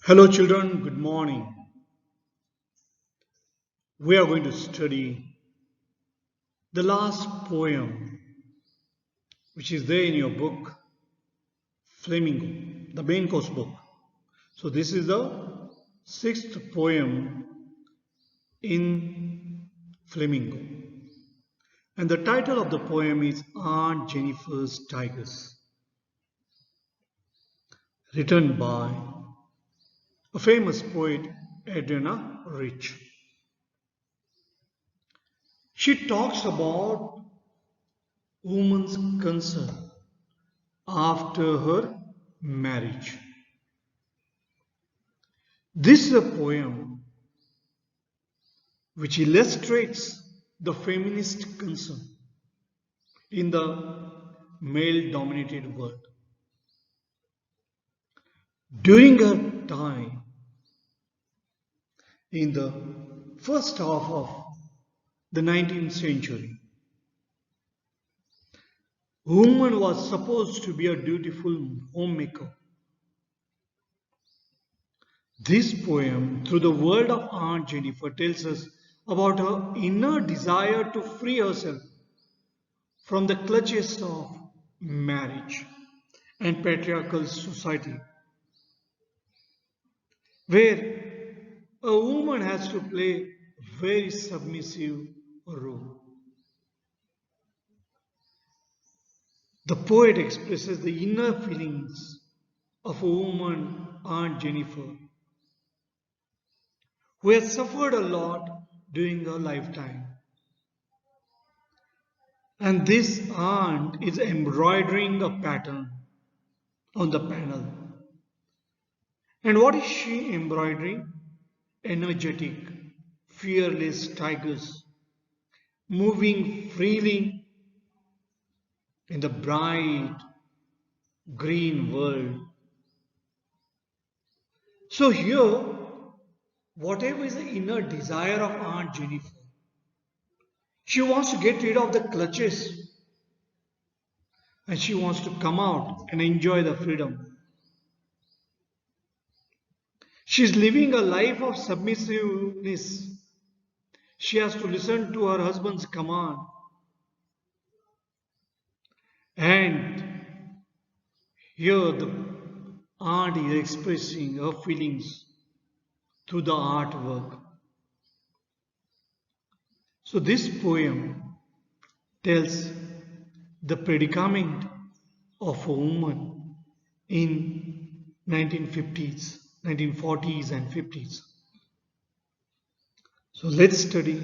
Hello, children. Good morning. We are going to study the last poem, which is there in your book, Flamingo, the main course book. So, this is the sixth poem in Flamingo. And the title of the poem is Aunt Jennifer's Tigers, written by a famous poet, Adriana Rich. She talks about woman's concern after her marriage. This is a poem which illustrates the feminist concern in the male dominated world. During her time, in the first half of the 19th century, woman was supposed to be a dutiful homemaker. This poem, through the word of Aunt Jennifer, tells us about her inner desire to free herself from the clutches of marriage and patriarchal society, where a woman has to play a very submissive role. The poet expresses the inner feelings of a woman, Aunt Jennifer, who has suffered a lot during her lifetime. And this aunt is embroidering a pattern on the panel. And what is she embroidering? Energetic, fearless tigers moving freely in the bright green world. So here, whatever is the inner desire of Aunt Jennifer, she wants to get rid of the clutches and she wants to come out and enjoy the freedom. She's living a life of submissiveness. She has to listen to her husband's command. And here the aunt is expressing her feelings through the artwork. So this poem tells the predicament of a woman in 1950s, 1940s and 50s. So let's study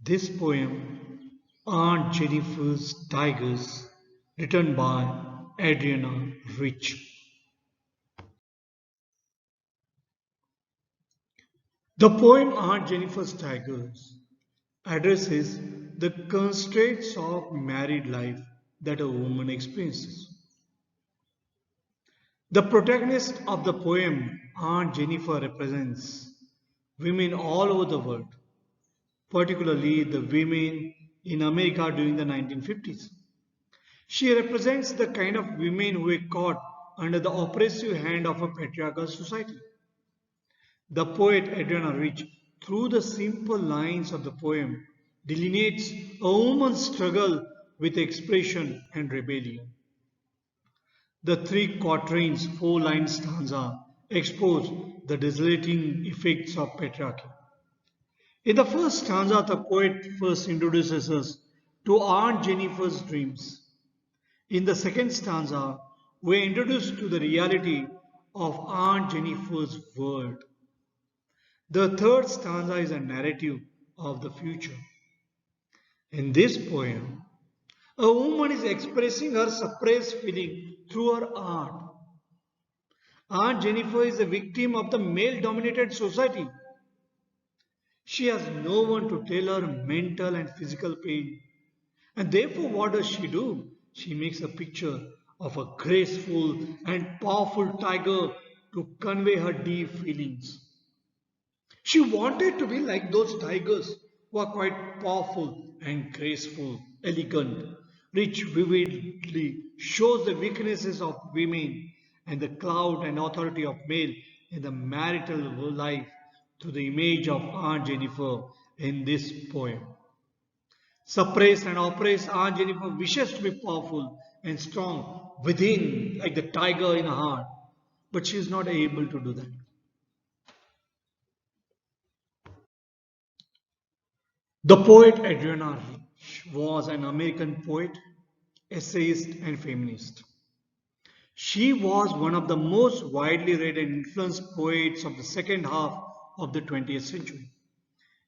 this poem, Aunt Jennifer's Tigers, written by Adriana Rich. The poem Aunt Jennifer's Tigers addresses the constraints of married life that a woman experiences. The protagonist of the poem, Aunt Jennifer, represents women all over the world, particularly the women in America during the 1950s. She represents the kind of women who were caught under the oppressive hand of a patriarchal society. The poet Adriana Rich, through the simple lines of the poem, delineates a woman's struggle with expression and rebellion. The three quatrains, four-line stanza, expose the desolating effects of patriarchy. In the first stanza, the poet first introduces us to Aunt Jennifer's dreams. In the second stanza, we are introduced to the reality of Aunt Jennifer's world. The third stanza is a narrative of the future. In this poem, a woman is expressing her suppressed feeling through her art. Aunt Jennifer is a victim of the male dominated society. She has no one to tell her mental and physical pain. And therefore, what does she do? She makes a picture of a graceful and powerful tiger to convey her deep feelings. She wanted to be like those tigers who are quite powerful and graceful, elegant, which vividly shows the weaknesses of women and the clout and authority of male in the marital life through the image of Aunt Jennifer in this poem. Suppressed and oppressed, Aunt Jennifer wishes to be powerful and strong within, like the tiger in her heart, but she is not able to do that. The poet Adriana Rich was an American poet, essayist, and feminist. She was one of the most widely read and influenced poets of the second half of the 20th century.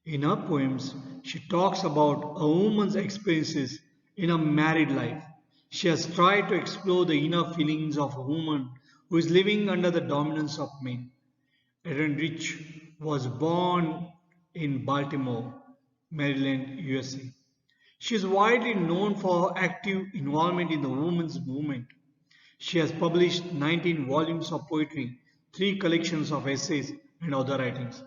In her poems, she talks about a woman's experiences in a married life. She has tried to explore the inner feelings of a woman who is living under the dominance of men. Erin Rich was born in Baltimore, Maryland, USA. She is widely known for her active involvement in the women's movement. She has published 19 volumes of poetry, 3 collections of essays, and other writings.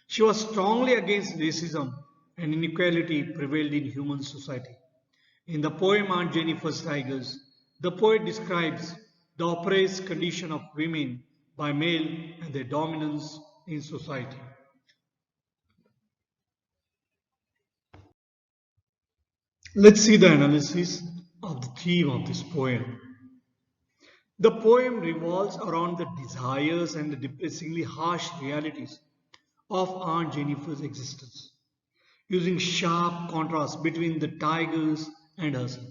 She was strongly against racism and inequality prevailed in human society. In the poem Aunt Jennifer's Tigers, the poet describes the oppressed condition of women by male and their dominance in society. Let's see the analysis of the theme of this poem. The poem revolves around the desires and the depressingly harsh realities of Aunt Jennifer's existence, using sharp contrast between the tigers and herself.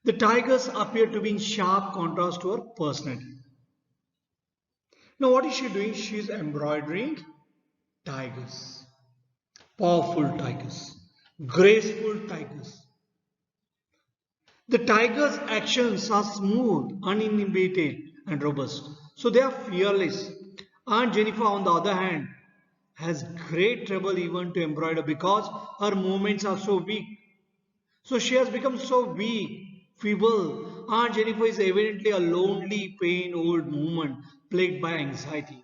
The tigers appear to be in sharp contrast to her personality. Now, what is she doing? She is embroidering tigers, powerful tigers, graceful tigers. The tiger's actions are smooth, uninhibited, and robust. So they are fearless. Aunt Jennifer, on the other hand, has great trouble even to embroider because her movements are so weak. So she has become so weak, feeble. Aunt Jennifer is evidently a lonely, pained old woman plagued by anxiety.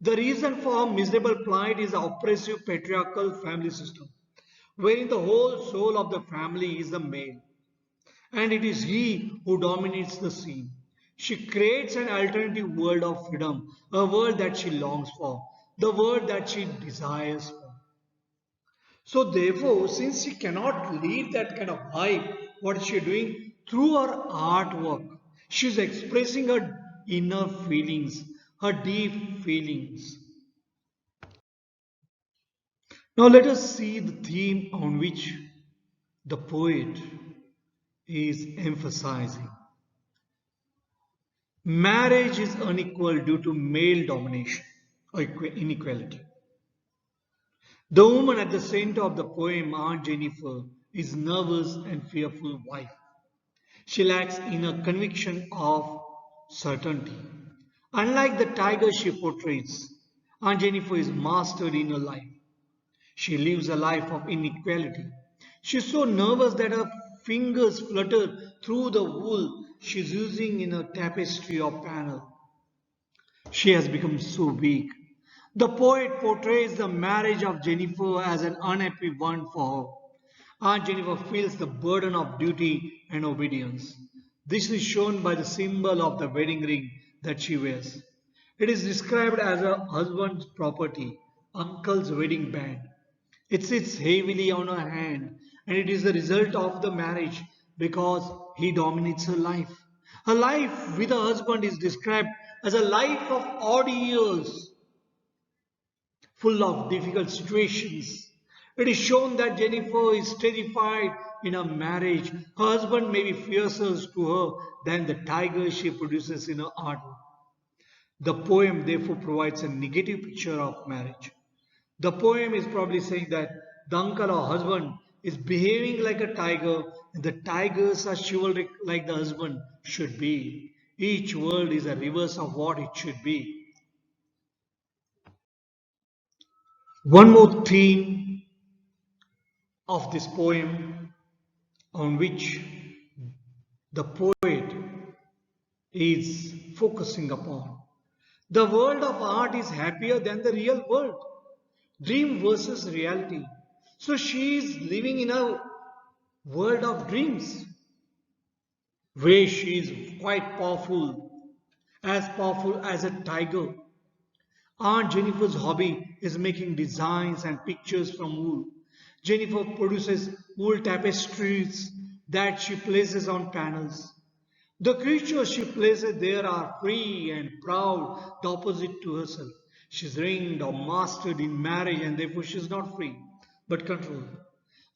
The reason for her miserable plight is the oppressive patriarchal family system, wherein the whole soul of the family is the male, and it is he who dominates the scene. She creates an alternative world of freedom, a world that she longs for, the world that she desires for. So therefore, since she cannot lead that kind of life, what is she doing? Through her artwork, she is expressing her inner feelings, her deep feelings. Now let us see the theme on which the poet is emphasizing. Marriage is unequal due to male domination or inequality. The woman at the center of the poem, Aunt Jennifer, is nervous and fearful wife. She lacks inner conviction of certainty. Unlike the tiger she portrays, Aunt Jennifer is mastered in her life. She lives a life of inequality. She is so nervous that her fingers flutter through the wool she is using in a tapestry or panel. She has become so weak. The poet portrays the marriage of Jennifer as an unhappy one for her. Aunt Jennifer feels the burden of duty and obedience. This is shown by the symbol of the wedding ring that she wears. It is described as her husband's property, uncle's wedding band. It sits heavily on her hand, and it is the result of the marriage because he dominates her life. Her life with her husband is described as a life of odd years, full of difficult situations. It is shown that Jennifer is terrified in her marriage. Her husband may be fiercer to her than the tiger she produces in her art. The poem therefore provides a negative picture of marriage. The poem is probably saying that the uncle or husband is behaving like a tiger and the tigers are chivalric like the husband should be. Each world is a reverse of what it should be. One more theme of this poem on which the poet is focusing upon. The world of art is happier than the real world. Dream versus reality. So she is living in a world of dreams where she is quite powerful as a tiger. Aunt Jennifer's hobby is making designs and pictures from wool. Jennifer produces wool tapestries that she places on panels. The creatures she places there are free and proud, the opposite to herself. She's ringed or mastered in marriage and therefore she's not free, but controlled.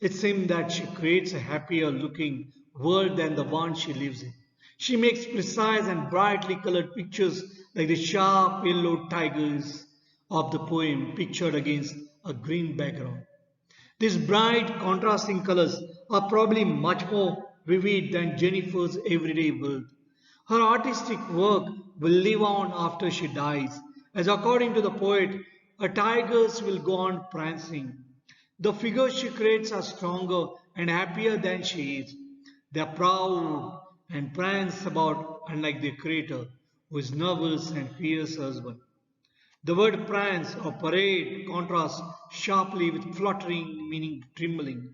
It seems that she creates a happier looking world than the one she lives in. She makes precise and brightly colored pictures like the sharp yellow tigers of the poem pictured against a green background. These bright contrasting colors are probably much more vivid than Jennifer's everyday world. Her artistic work will live on after she dies, as according to the poet, her tigers will go on prancing. The figures she creates are stronger and happier than she is. They are proud and prance about unlike their creator, who is nervous and fierce husband. The word prance or parade contrasts sharply with fluttering, meaning trembling.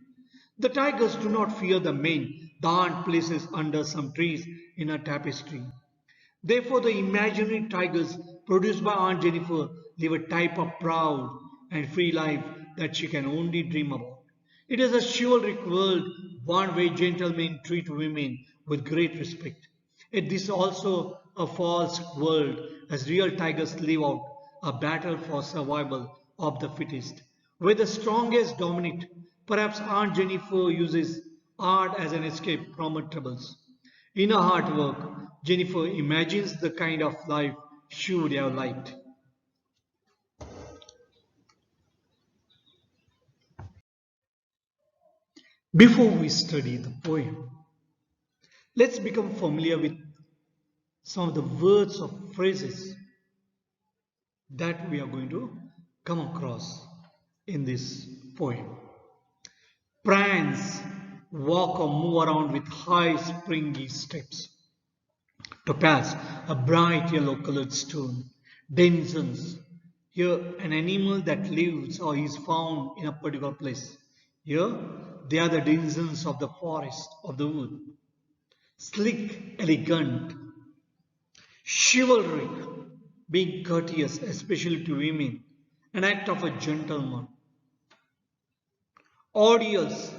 The tigers do not fear the men the aunt places under some trees in a tapestry. Therefore, the imaginary tigers produced by Aunt Jennifer live a type of proud and free life that she can only dream about. It is a chivalric world, one where gentlemen treat women with great respect. Yet this is also a false world, as real tigers live out a battle for survival of the fittest, where the strongest dominate. Perhaps Aunt Jennifer uses art as an escape from her troubles. In her artwork, Jennifer imagines the kind of life she would have liked. Before we study the poem, let's become familiar with some of the words or phrases that we are going to come across in this poem. Prance, walk or move around with high springy steps. Topaz, a bright yellow colored stone. Denizens, here an animal that lives or is found in a particular place. Here they are the denizens of the forest, of the wood. Slick, elegant, chivalric, being courteous, especially to women, an act of a gentleman. Odious,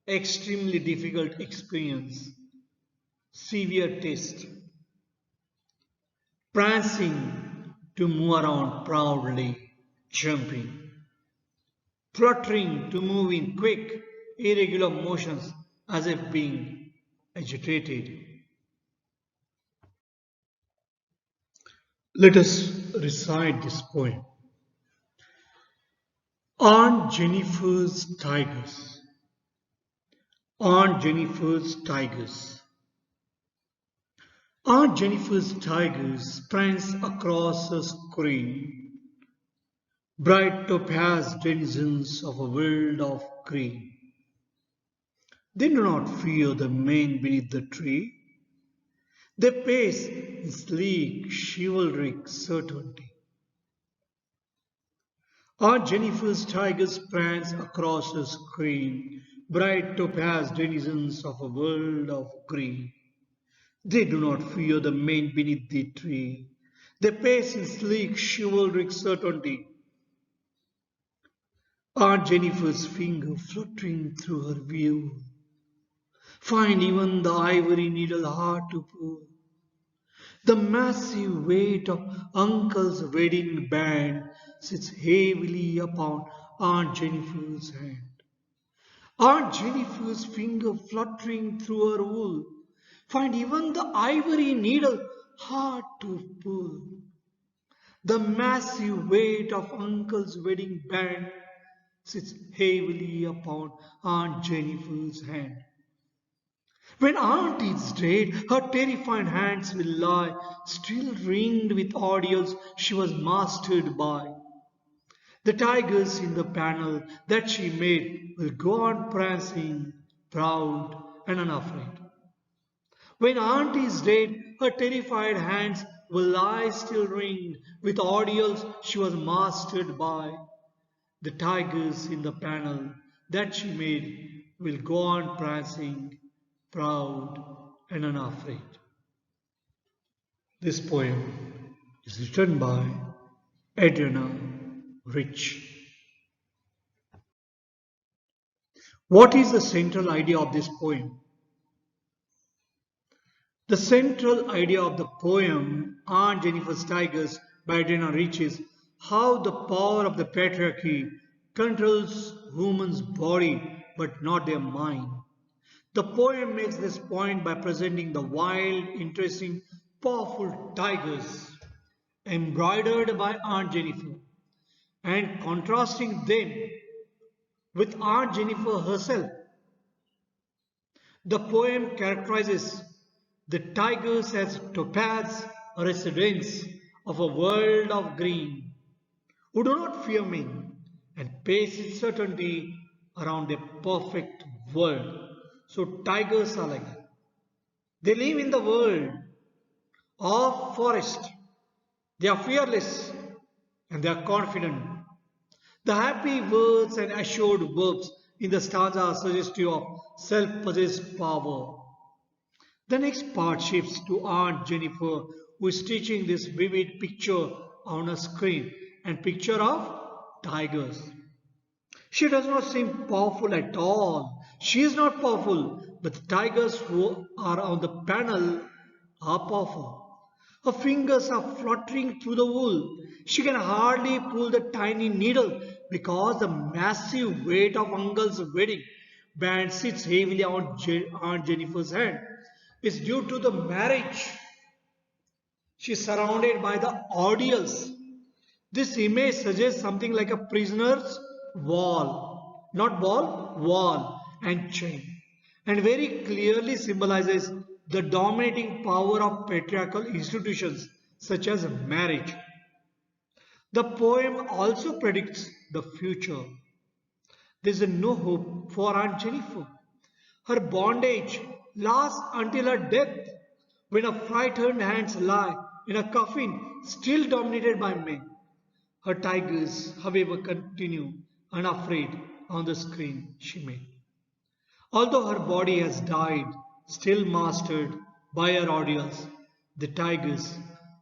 extremely difficult experience, severe test. Prancing, to move around proudly, jumping. Fluttering, to move in quick, irregular motions as if being agitated. Let us recite this poem. Aunt Jennifer's Tigers. Aunt Jennifer's Tigers. Aunt Jennifer's tigers prance across a screen, bright topaz denizens of a world of green. They do not fear the men beneath the tree. They pace in sleek, chivalric certainty. Aunt Jennifer's tigers prance across a screen, bright topaz denizens of a world of green. They do not fear the men beneath the tree. They pace in sleek, chivalric certainty. Aunt Jennifer's finger fluttering through her view. Find even the ivory needle hard to pull. The massive weight of Uncle's wedding band sits heavily upon Aunt Jennifer's hand. Aunt Jennifer's finger fluttering through her wool. Find even the ivory needle hard to pull. The massive weight of Uncle's wedding band sits heavily upon Aunt Jennifer's hand. When Aunt is dead, her terrified hands will lie, still ringed with ordeals she was mastered by. The tigers in the panel that she made will go on prancing, proud and unafraid. When Aunt is dead, her terrified hands will lie still ringed with ordeals she was mastered by. The tigers in the panel that she made will go on prancing, proud and unafraid. This poem is written by Adriana Rich. What is the central idea of this poem? The central idea of the poem Aunt Jennifer's Tigers by Adriana Rich is how the power of the patriarchy controls women's body but not their mind. The poem makes this point by presenting the wild, interesting, powerful tigers embroidered by Aunt Jennifer and contrasting them with Aunt Jennifer herself. The poem characterizes the tigers as topaz residents of a world of green, who do not fear men and pace with certainty around a perfect world. So tigers are like that. They live in the world of forest. They are fearless and they are confident. The happy words and assured verbs in the stanza are suggestive of self-possessed power. The next part shifts to Aunt Jennifer, who is teaching this vivid picture on a screen and picture of tigers. She does not seem powerful at all. She is not powerful, but the tigers who are on the panel are powerful. Her fingers are fluttering through the wool. She can hardly pull the tiny needle because the massive weight of Uncle's wedding band sits heavily on Aunt Jennifer's hand. It's due to the marriage. She's surrounded by the audience. This image suggests something like a prisoner's wall, not ball, wall and chain, and very clearly symbolizes the dominating power of patriarchal institutions such as marriage. The poem also predicts the future. There is no hope for Aunt Jennifer. Her bondage lasts until her death, when her frightened hands lie in a coffin still dominated by men. Her tigers, however, continue unafraid on the screen she made. Although her body has died, still mastered by her audience, the tigers,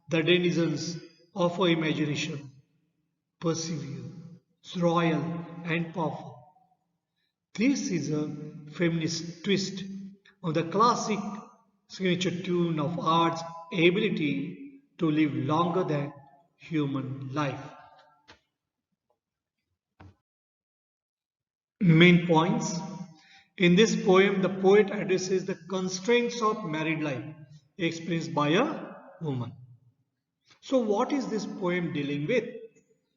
the denizens of her imagination, persevere, royal and powerful. This is a feminist twist on the classic signature tune of art's ability to live longer than human life. Main points. In this poem, the poet addresses the constraints of married life experienced by a woman. So, what is this poem dealing with?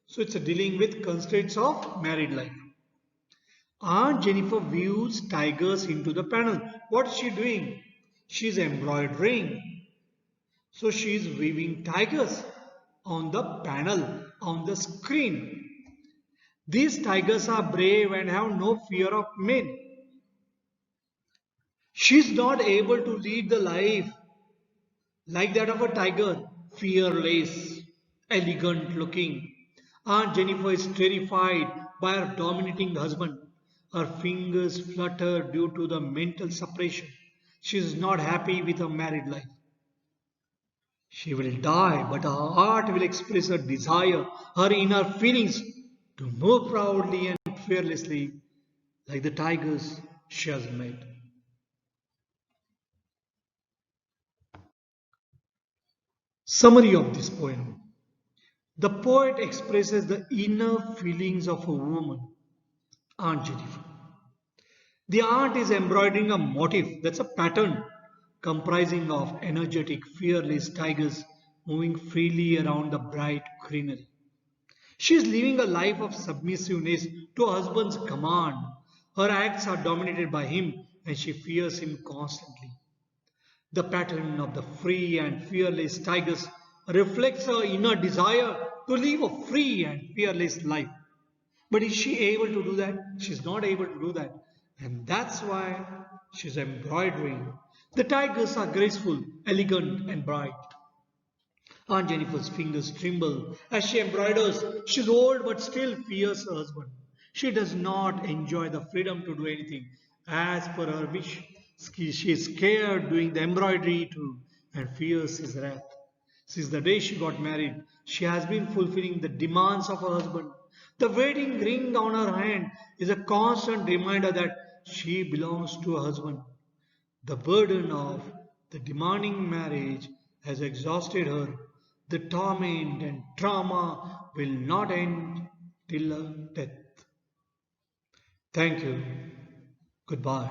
So, it's dealing with constraints of married life. Aunt Jennifer views tigers into the panel. What is she doing? She's embroidering. So, she is weaving tigers on the panel, on the screen. These tigers are brave and have no fear of men. She's not able to lead the life like that of a tiger, fearless, elegant looking. Aunt Jennifer is terrified by her dominating husband. Her fingers flutter due to the mental separation. She is not happy with her married life. She will die, but her heart will express her desire, her inner feelings to move proudly and fearlessly like the tigers she has met. Summary of this poem. The poet expresses the inner feelings of a woman, Aunt Jennifer. The aunt is embroidering a motif, that's a pattern, comprising of energetic, fearless tigers moving freely around the bright greenery. She is living a life of submissiveness to her husband's command. Her acts are dominated by him and she fears him constantly. The pattern of the free and fearless tigers reflects her inner desire to live a free and fearless life. But is she able to do that? She's not able to do that. And that's why she's embroidering. The tigers are graceful, elegant, and bright. Aunt Jennifer's fingers tremble as she embroiders. She's old but still fears her husband. She does not enjoy the freedom to do anything as per her wish. She is scared doing the embroidery too and fears his wrath. Since the day she got married, she has been fulfilling the demands of her husband. The wedding ring on her hand is a constant reminder that she belongs to her husband. The burden of the demanding marriage has exhausted her. The torment and trauma will not end till her death. Thank you. Goodbye.